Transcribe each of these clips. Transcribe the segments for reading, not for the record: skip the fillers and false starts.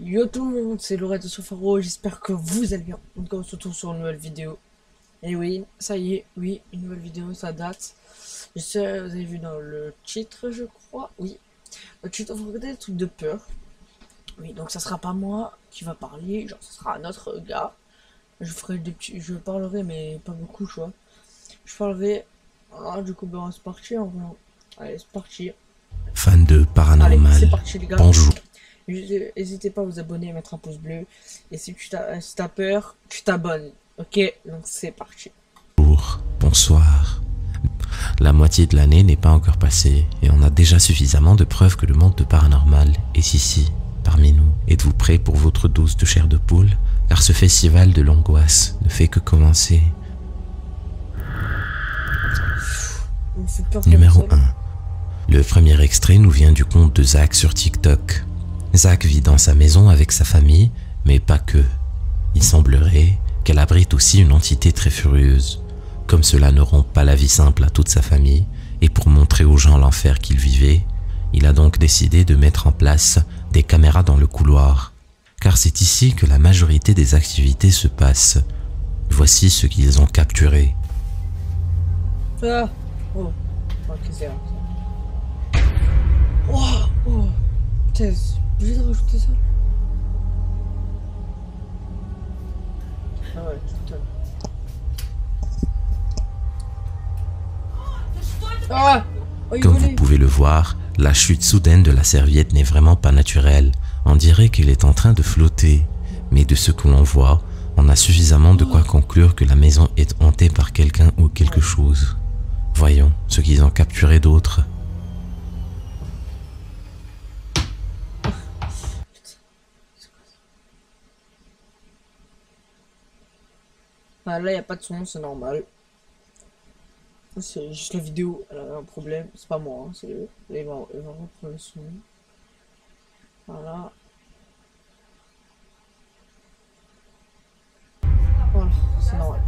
Yo tout le monde, c'est Laurette de Sofaro, j'espère que vous allez bien. Donc on se retrouve sur une nouvelle vidéo. Et oui, ça y est, oui, une nouvelle vidéo, ça date. Je sais, vous avez vu dans le titre, je crois, oui. Le titre, vous regardez des trucs de peur. Oui, donc ça sera pas moi qui va parler, genre ça sera un autre gars. Je ferai des petits, je parlerai mais pas beaucoup, tu vois. Je parlerai, ah, du coup, ben c'est parti, en vrai. Allez, c'est parti. Fan de Allez, c'est paranormal, parti les gars. bonjour. N'hésitez pas à vous abonner et mettre un pouce bleu. Et si t'as peur, tu t'abonnes. Ok, donc c'est parti. Bonsoir. La moitié de l'année n'est pas encore passée et on a déjà suffisamment de preuves que le monde de paranormal est ici, parmi nous. Êtes-vous prêts pour votre dose de chair de poule? Car ce festival de l'angoisse ne fait que commencer. On me fait peur Numéro comme ça. 1. Le premier extrait nous vient du compte de Zach sur TikTok. Zach vit dans sa maison avec sa famille, mais pas que. Il semblerait qu'elle abrite aussi une entité très furieuse. Comme cela ne rend pas la vie simple à toute sa famille, et pour montrer aux gens l'enfer qu'il vivait, il a donc décidé de mettre en place des caméras dans le couloir. Car c'est ici que la majorité des activités se passent. Voici ce qu'ils ont capturé. Ah, oh, ok, c'est vrai. Oh, oh, putain, c'est obligé de rajouter ça. Ah ouais, putain. Ah, oh, il Comme vous volait. pouvez le voir, la chute soudaine de la serviette n'est vraiment pas naturelle. On dirait qu'elle est en train de flotter. Mais de ce que l'on voit, on a suffisamment de quoi conclure que la maison est hantée par quelqu'un ou quelque chose. Voyons ce qu'ils ont capturé d'autre. Ah, là, y a pas de son, c'est normal. C'est juste la vidéo, elle a un problème. C'est pas moi, hein, c'est eux. Là, il va reprendre le son. Voilà. Voilà, c'est normal.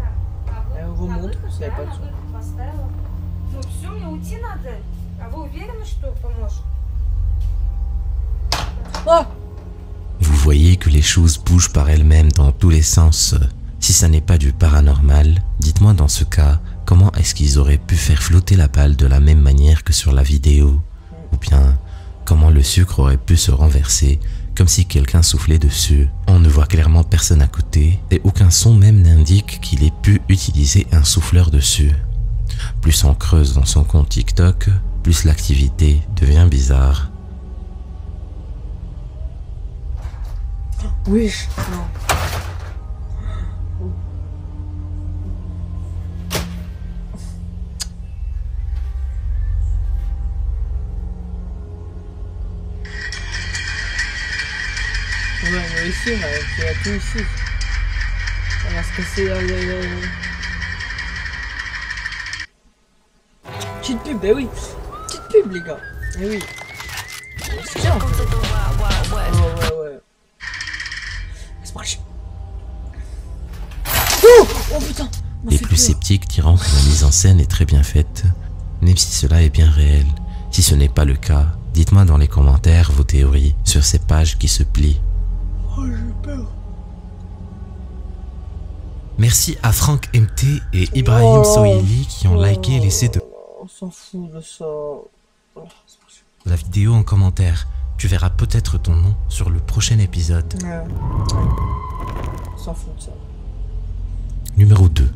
Elle remonte, parce qu'il n'y a pas de son. Ну все, мне уйти надо. А вы уверены, что поможет? Ah! Vous voyez que les choses bougent par elles-mêmes dans tous les sens. Si ça n'est pas du paranormal, dites-moi dans ce cas, comment est-ce qu'ils auraient pu faire flotter la balle de la même manière que sur la vidéo? Ou bien, comment le sucre aurait pu se renverser, comme si quelqu'un soufflait dessus? On ne voit clairement personne à côté, et aucun son même n'indique qu'il ait pu utiliser un souffleur dessus. Plus on creuse dans son compte TikTok, plus l'activité devient bizarre. Oui, non. Ouais, mais ici, il y a tout ici. On va se casser. Aïe, aïe, aïe. Petite pub, eh oui. Petite pub, les gars. Eh oui. Tiens. Ouais. C'est parti. Oh, oh putain. Les plus sceptiques diront que la mise en scène est très bien faite, même si cela est bien réel. Si ce n'est pas le cas, dites-moi dans les commentaires vos théories sur ces pages qui se plient. Oh, j'ai peur. Merci à Franck MT et Ibrahim Sohili qui ont liké et laissé de On s'en fout de ça. Oh, c'est parti. la vidéo en commentaire. Tu verras peut-être ton nom sur le prochain épisode. Ouais. On s'en fout de ça. Numéro 2.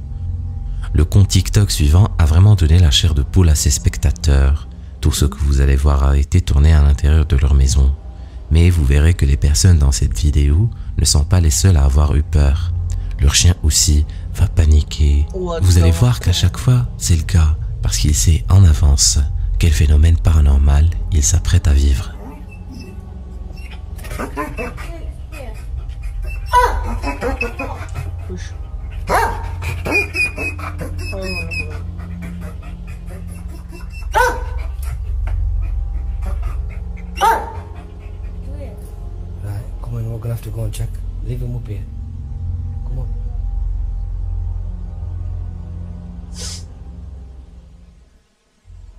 Le compte TikTok suivant a vraiment donné la chair de poule à ses spectateurs. Tout ce que vous allez voir a été tourné à l'intérieur de leur maison. Mais vous verrez que les personnes dans cette vidéo ne sont pas les seules à avoir eu peur. Leur chien aussi va paniquer. Vous allez voir qu'à chaque fois, c'est le cas, parce qu'il sait en avance quel phénomène paranormal il s'apprête à vivre. Push. Right, come on, we're gonna have to go and check. Leave him up here. Come on.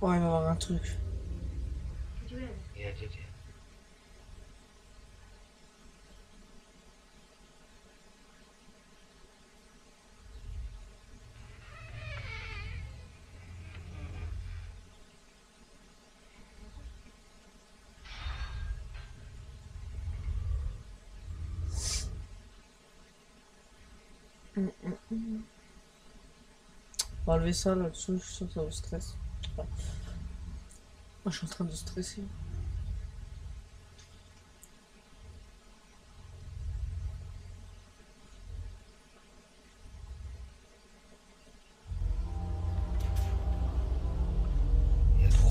Ouais, il va y avoir un truc. Yeah. On va enlever ça là-dessous, je suis sûr que ça vous stresse. Enfin, moi je suis en train de stresser.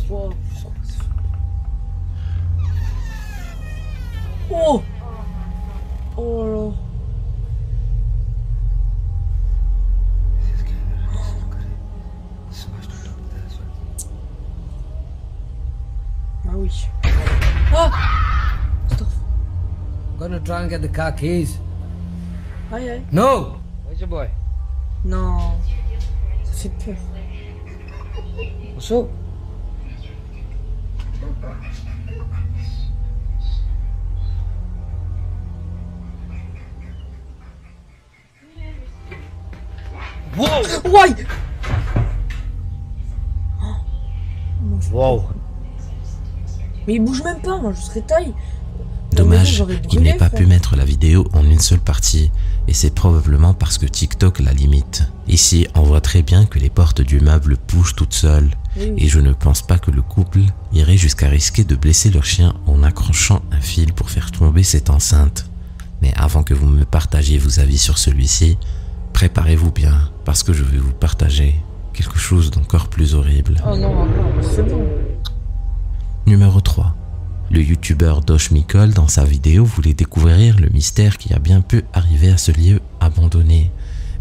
Wow. Oh! Oh là! Ah oui. Ah! Stop. I'm gonna try and get the car keys. Aïe aïe. No! Where's your boy? Non. Ça fait peur. What's up? Wow! Ouais! Wow. Mais il bouge même pas, moi je serais taille. Dommage qu'il n'ait pas pu mettre la vidéo en une seule partie, et c'est probablement parce que TikTok la limite. Ici, on voit très bien que les portes du meuble bougent toutes seules, et je ne pense pas que le couple irait jusqu'à risquer de blesser leur chien en accrochant un fil pour faire tomber cette enceinte. Mais avant que vous me partagiez vos avis sur celui-ci, préparez-vous bien, parce que je vais vous partager quelque chose d'encore plus horrible. Oh non, c'est bon. Numéro 3. Le youtubeur Dosh Mikol, dans sa vidéo, voulait découvrir le mystère qui a bien pu arriver à ce lieu abandonné.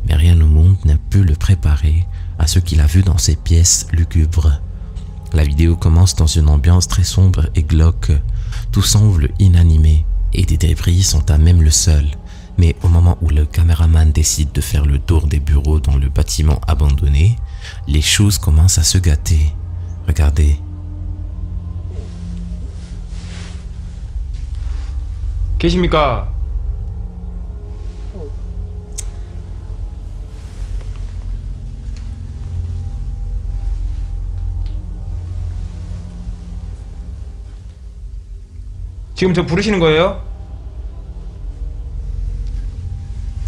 Mais rien au monde n'a pu le préparer à ce qu'il a vu dans ces pièces lugubres. La vidéo commence dans une ambiance très sombre et glauque. Tout semble inanimé et des débris sont à même le sol. Mais au moment où le caméraman décide de faire le tour des bureaux dans le bâtiment abandonné, les choses commencent à se gâter. Regardez. 계십니까? 지금 저 부르시는 거예요?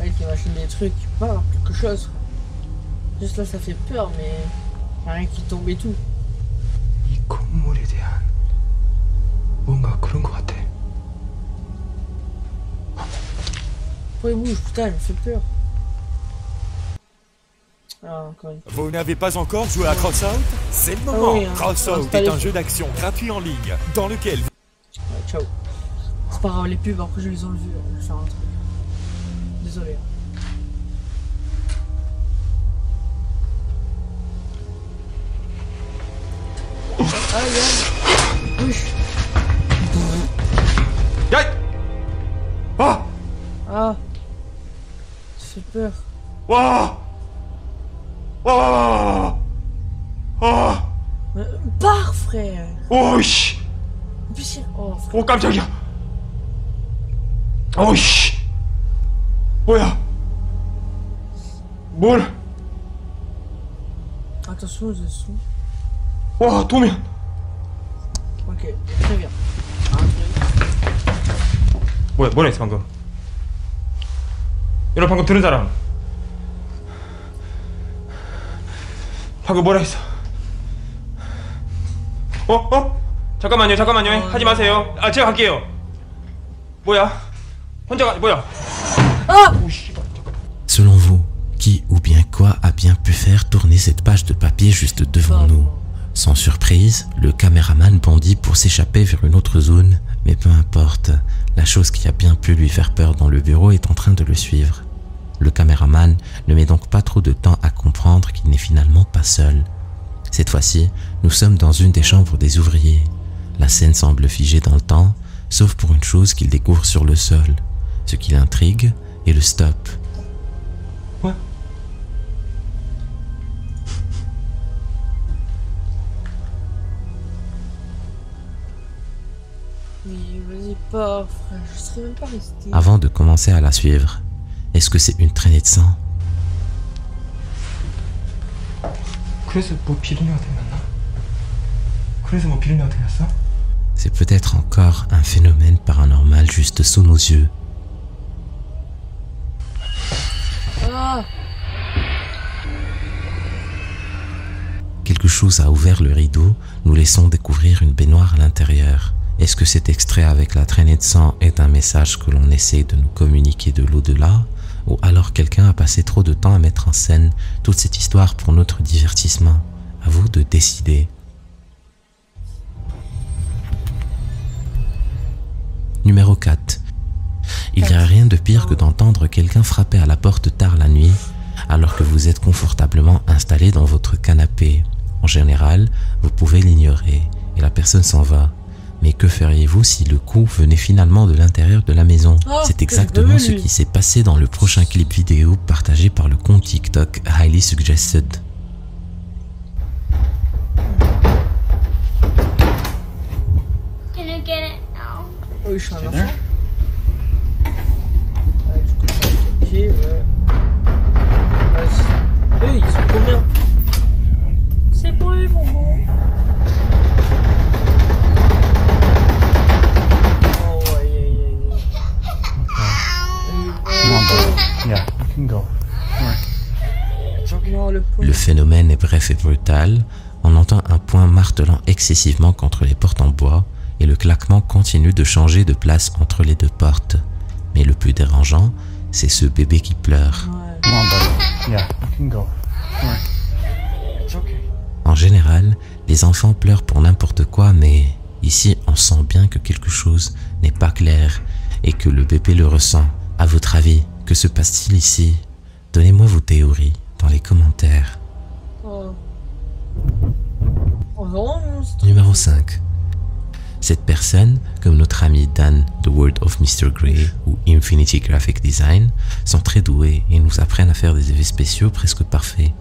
Avec il machine des trucs, pas quelque chose. Juste là ça fait peur, mais y'a rien qui tombe et tout. 이 건물에 대한 뭔가 그런 것 같아. Pourquoi il bouge, putain, il me fait peur. Ah, encore une fois. Vous n'avez pas encore joué à Crossout? C'est le moment. Ah oui, hein. Crossout est un jeu d'action gratuit en ligne dans lequel... Ouais, ciao. C'est pas grave, les pubs, après je les enlève, je vais faire un truc. Désolé. Aïe aïe. Oui. 야! 아! Ah. Ça fait peur. 와! 와! 아! Pars, frère. 오이씨! En plus, oh, frère. 오 깜짝이야! 오이씨! 뭐야? 뭘? Attention aux sons. 와 도면! Ok, très bien. Un truc. 뭐야 했어 방금? 여러분 방금 들은 사람? 방금 뭐라 했어? 잠깐만요 하지 마세요. 아 제가 갈게요. 뭐야? 혼자 가 뭐야? Ah! 오 씨발 잠깐. Selon vous, qui ou bien quoi a bien pu faire tourner cette page de papier juste devant nous? Sans surprise, le caméraman bondit pour s'échapper vers une autre zone, mais peu importe, la chose qui a bien pu lui faire peur dans le bureau est en train de le suivre. Le caméraman ne met donc pas trop de temps à comprendre qu'il n'est finalement pas seul. Cette fois-ci, nous sommes dans une des chambres des ouvriers. La scène semble figée dans le temps, sauf pour une chose qu'il découvre sur le sol. Ce qui l'intrigue est le stop. 뭐야? Mais vas-y, pas, frère, je serais même pas resté. Avant de commencer à la suivre, est-ce que c'est une traînée de sang? 그래서 뭐 비린내가 났나? 그래서 뭐 비린내가 났어? C'est peut-être encore un phénomène paranormal juste sous nos yeux. Ah! chose a ouvert le rideau, nous laissons découvrir une baignoire à l'intérieur. Est-ce que cet extrait avec la traînée de sang est un message que l'on essaie de nous communiquer de l'au-delà? Ou alors quelqu'un a passé trop de temps à mettre en scène toute cette histoire pour notre divertissement? À vous de décider. Numéro 4. Il n'y a rien de pire que d'entendre quelqu'un frapper à la porte tard la nuit alors que vous êtes confortablement installé dans votre canapé. En général, vous pouvez l'ignorer et la personne s'en va. Mais que feriez-vous si le coup venait finalement de l'intérieur de la maison? C'est exactement ce qui s'est passé dans le prochain clip vidéo partagé par le compte TikTok Highly Suggested. Can you get it now? Oui, je suis un enfant. Ouais, du coup, ça va être ok, ouais. Vas-y. Ils sont combien? C'est pour eux, mon bon. Oh, aïe, aïe, aïe. Yeah, you can go. Non, le pauvre. Le phénomène est bref et brutal. On entend un poing martelant excessivement contre les portes en bois et le claquement continue de changer de place entre les deux portes. Mais le plus dérangeant, c'est ce bébé qui pleure. Ouais. Come on, buddy. Yeah, you can go. It's okay. En général, les enfants pleurent pour n'importe quoi, mais ici on sent bien que quelque chose n'est pas clair et que le bébé le ressent. À votre avis, que se passe-t-il ici? Donnez-moi vos théories dans les commentaires. Oh. Oh non, Numéro 5. Cette personne, comme notre ami Dan The World of Mr. Grey ou Infinity Graphic Design, sont très doués et nous apprennent à faire des effets spéciaux presque parfaits.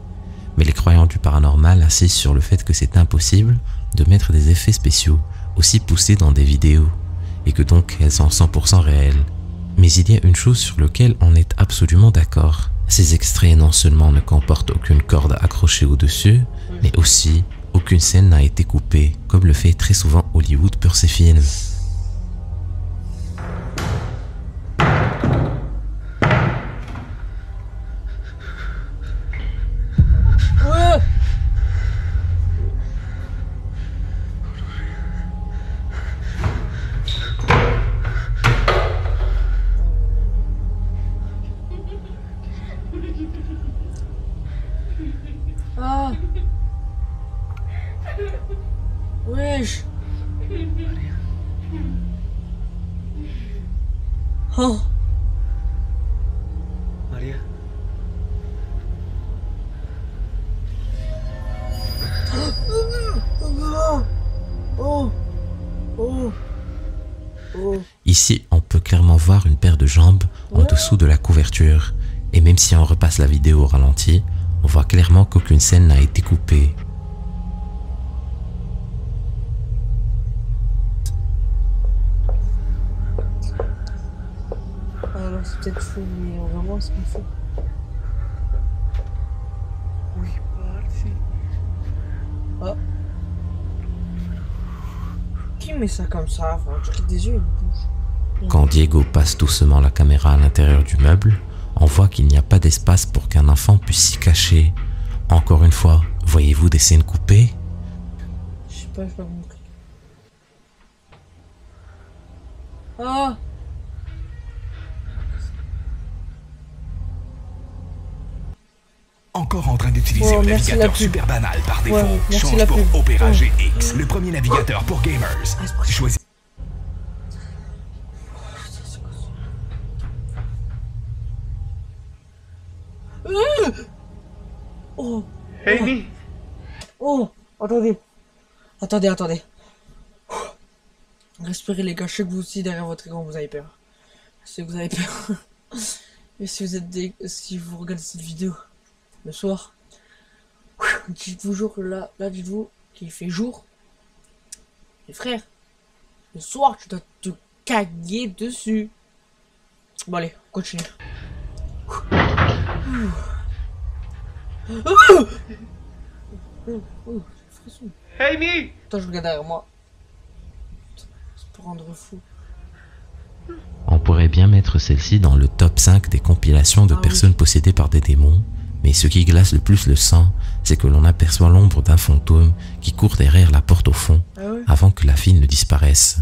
Mais les croyants du paranormal insistent sur le fait que c'est impossible de mettre des effets spéciaux aussi poussés dans des vidéos et que donc elles sont 100% réelles. Mais il y a une chose sur laquelle on est absolument d'accord. Ces extraits non seulement ne comportent aucune corde accrochée au-dessus, mais aussi aucune scène n'a été coupée, comme le fait très souvent Hollywood pour ses films. ouais. Ah. Wesh. Oh. Maria. Oh. Oh. Oh. Ici, on peut clairement voir une paire de jambes en dessous de la couverture. Et même si on repasse la vidéo au ralenti, on voit clairement qu'aucune scène n'a été coupée. Alors c'est peut-être fou, mais on va voir ce qu'on fait. Oui, parti. Ah. Qui met ça comme ça? Enfin, je clique des yeux, il bouge. Quand Diego passe doucement la caméra à l'intérieur du meuble, on voit qu'il n'y a pas d'espace pour qu'un enfant puisse s'y cacher. Encore une fois, voyez-vous des scènes coupées? Je sais pas, je vais pas montrer. Ah. Encore en train d'utiliser un merci navigateur la pub. super banal par défaut. Ouais, merci Change la pour pub. Opera Ouais. GX, le premier navigateur pour gamers. Choisis. Oh. Amy. Oh. Attendez. Attendez. Respirez les gars, je sais que vous aussi derrière votre écran vous avez peur. Je sais que vous avez peur. Et si vous êtes si vous regardez cette vidéo le soir, dites-vous jour que là dites-vous qu'il fait jour. Et frère, le soir tu dois te caguer dessus. Bon allez, on continue. Amy. Attends, je regarde derrière moi. C'est pour rendre fou. On pourrait bien mettre celle-ci dans le top 5 des compilations de Ah oui. personnes possédées par des démons, Mais ce qui glace le plus le sang, c'est que l'on aperçoit l'ombre d'un fantôme qui court derrière la porte au fond, avant que la fille ne disparaisse.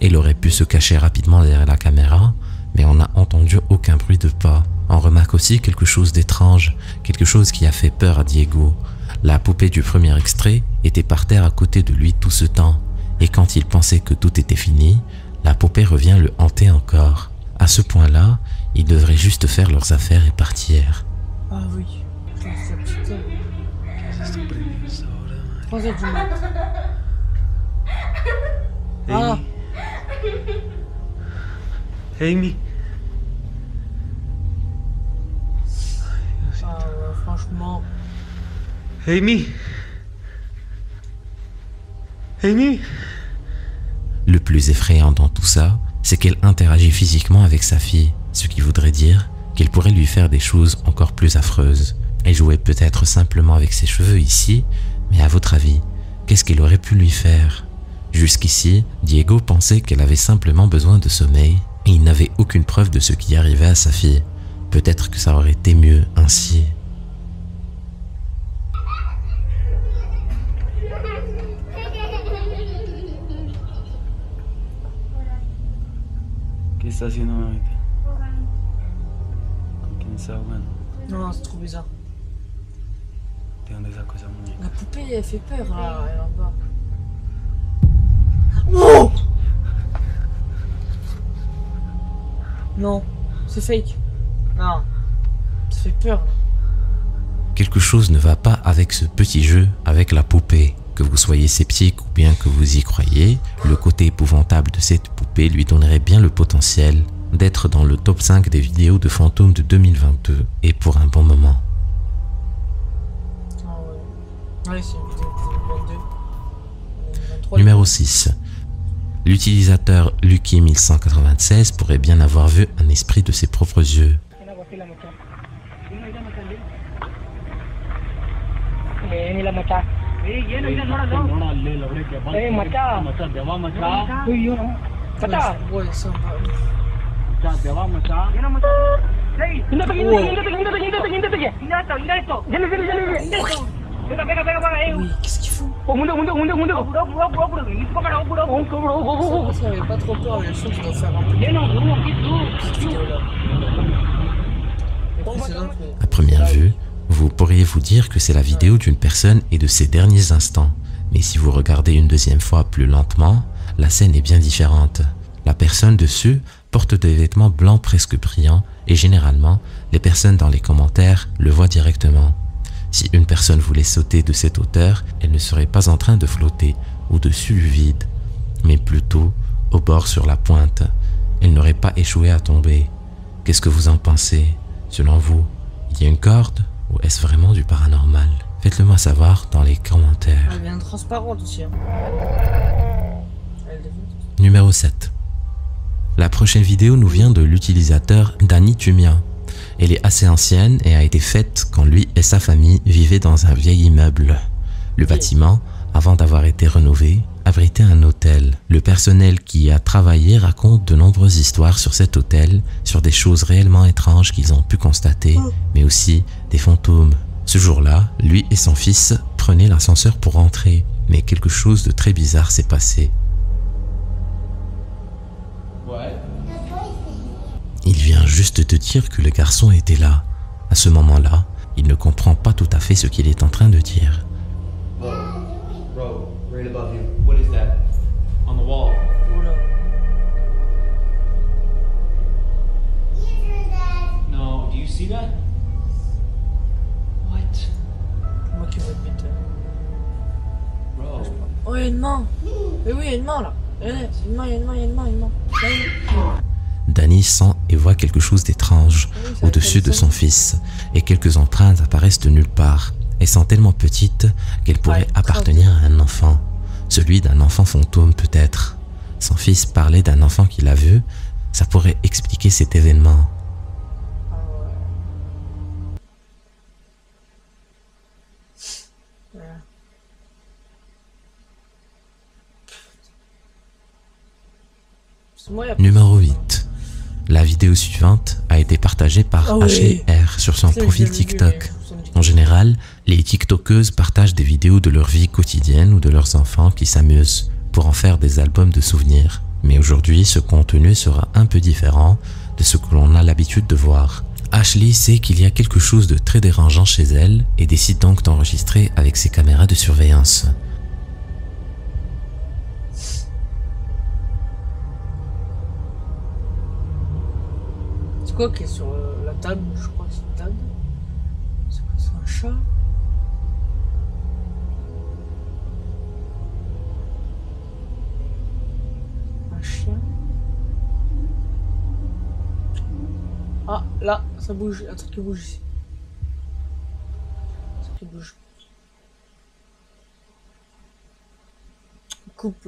Elle aurait pu se cacher rapidement derrière la caméra, mais on n'a entendu aucun bruit de pas. On remarque aussi quelque chose d'étrange, quelque chose qui a fait peur à Diego. La poupée du premier extrait était par terre à côté de lui tout ce temps, et quand il pensait que tout était fini, la poupée revient le hanter encore. À ce point-là, ils devraient juste faire leurs affaires et partir. Ah oui. Putain. 3h du mat. Ah. Amy. Ah ouais, franchement. Amy. Amy. Le plus effrayant dans tout ça, c'est qu'elle interagit physiquement avec sa fille, ce qui voudrait dire qu'elle pourrait lui faire des choses encore plus affreuses. Elle jouait peut-être simplement avec ses cheveux ici, mais à votre avis, qu'est-ce qu'elle aurait pu lui faire? Jusqu'ici, Diego pensait qu'elle avait simplement besoin de sommeil, et il n'avait aucune preuve de ce qui arrivait à sa fille. Peut-être que ça aurait été mieux ainsi. ¿Qué está haciendo ahorita? ¿Con quién está jugando? Non, c'est trop bizarre. ¿De dónde sacó esa muñeca? La poupée, elle fait peur là, elle est en bas. Oh! Non, c'est fake. Non, ça fait peur là. Quelque chose ne va pas avec ce petit jeu, avec la poupée. Que vous soyez sceptique ou bien que vous y croyez, le côté épouvantable de cette poupée lui donnerait bien le potentiel d'être dans le top 5 des vidéos de fantômes de 2022, et pour un bon moment. Ah ouais. Ouais, c'est une vidéo de 2022. 2023. Numéro 6. L'utilisateur Lucky1196 pourrait bien avoir vu un esprit de ses propres yeux. Ouais, ça va. Oui, qu'est-ce qu'il fout? Ça avait pas trop peur, mais je trouve qu'il doit faire un peu cette vidéo-là. Et précédente, mais... À première vue, vous pourriez vous dire que c'est la vidéo d'une personne et de ses derniers instants. Mais si vous regardez une deuxième fois plus lentement, la scène est bien différente. La personne dessus porte des vêtements blancs presque brillants et généralement, les personnes dans les commentaires le voient directement. Si une personne voulait sauter de cette hauteur, elle ne serait pas en train de flotter au-dessus du vide, mais plutôt au bord sur la pointe. Elle n'aurait pas échoué à tomber. Qu'est-ce que vous en pensez? Selon vous, il y a une corde ou est-ce vraiment du paranormal? Faites-le moi savoir dans les commentaires. Elle est bien transparente aussi. Hein. Numéro 7. La prochaine vidéo nous vient de l'utilisateur Danny Tumia. Elle est assez ancienne et a été faite quand lui et sa famille vivaient dans un vieil immeuble. Le bâtiment, avant d'avoir été rénové, abritait un hôtel. Le personnel qui y a travaillé raconte de nombreuses histoires sur cet hôtel, sur des choses réellement étranges qu'ils ont pu constater, mais aussi des fantômes. Ce jour-là, lui et son fils prenaient l'ascenseur pour rentrer, mais quelque chose de très bizarre s'est passé. Il vient juste de dire que le garçon était là. À ce moment-là, il ne comprend pas tout à fait ce qu'il est en train de dire. Bro, right above you. What is that? On the wall. No, do you see that? What? Moi qui veux te péter. Bro. Oh, il y a une main. Mais oui, il y a une main là. Il y a une main, il y a une main, il y a une main, il y a une main. Danny sent et voit quelque chose d'étrange au-dessus de son fils, et quelques empreintes apparaissent de nulle part. Elles sont tellement petites qu'elles pourraient appartenir à un enfant, celui d'un enfant fantôme peut-être. Son fils parlait d'un enfant qu'il a vu, ça pourrait expliquer cet événement. Numéro 8. La vidéo suivante a été partagée par Ashley R sur son profil TikTok. En général, les TikTokeuses partagent des vidéos de leur vie quotidienne ou de leurs enfants qui s'amusent pour en faire des albums de souvenirs. Mais aujourd'hui, ce contenu sera un peu différent de ce que l'on a l'habitude de voir. Ashley sait qu'il y a quelque chose de très dérangeant chez elle et décide donc d'enregistrer avec ses caméras de surveillance. C'est quoi qui est sur la table? Je crois que c'est une table. C'est quoi? C'est un chat? Un chien? Ah, là, ça bouge. Un truc qui bouge ici. Un truc qui bouge. Coupe.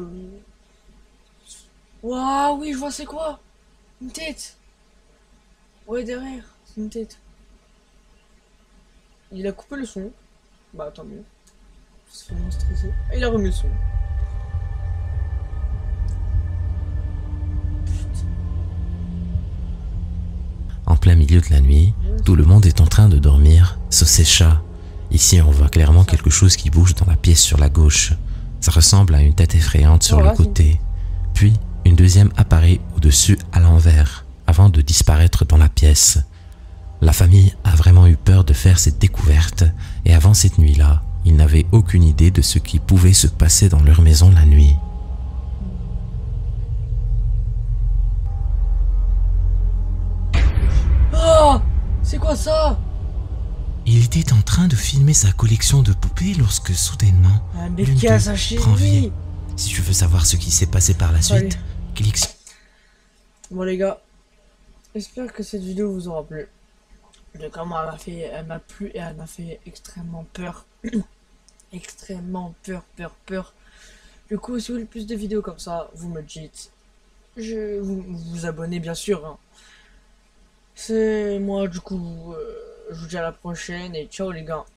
Waouh, oui, je vois c'est quoi? Une tête. Ouais, derrière, c'est une tête. Il a coupé le son. Bah, tant mieux. C'est vraiment stressé. Ah, il a remis le son. En plein milieu de la nuit, tout le monde est en train de dormir, sauf ces chats. Ici, on voit clairement quelque chose qui bouge dans la pièce sur la gauche. Ça ressemble à une tête effrayante sur le côté. Puis, une deuxième apparaît au-dessus à l'envers, avant de disparaître dans la pièce. La famille a vraiment eu peur de faire cette découverte, et avant cette nuit-là, ils n'avaient aucune idée de ce qui pouvait se passer dans leur maison la nuit. Oh, c'est quoi ça? Il était en train de filmer sa collection de poupées lorsque soudainement, l'une d'eux prend vie. Si tu veux savoir ce qui s'est passé par la suite, clique sur... Bon les gars, j'espère que cette vidéo vous aura plu. De comment elle m'a plu et elle m'a fait extrêmement peur. Extrêmement peur. Du coup, si vous voulez plus de vidéos comme ça, vous me dites. Vous abonnez bien sûr. Hein. C'est moi du coup, je vous dis à la prochaine et ciao les gars.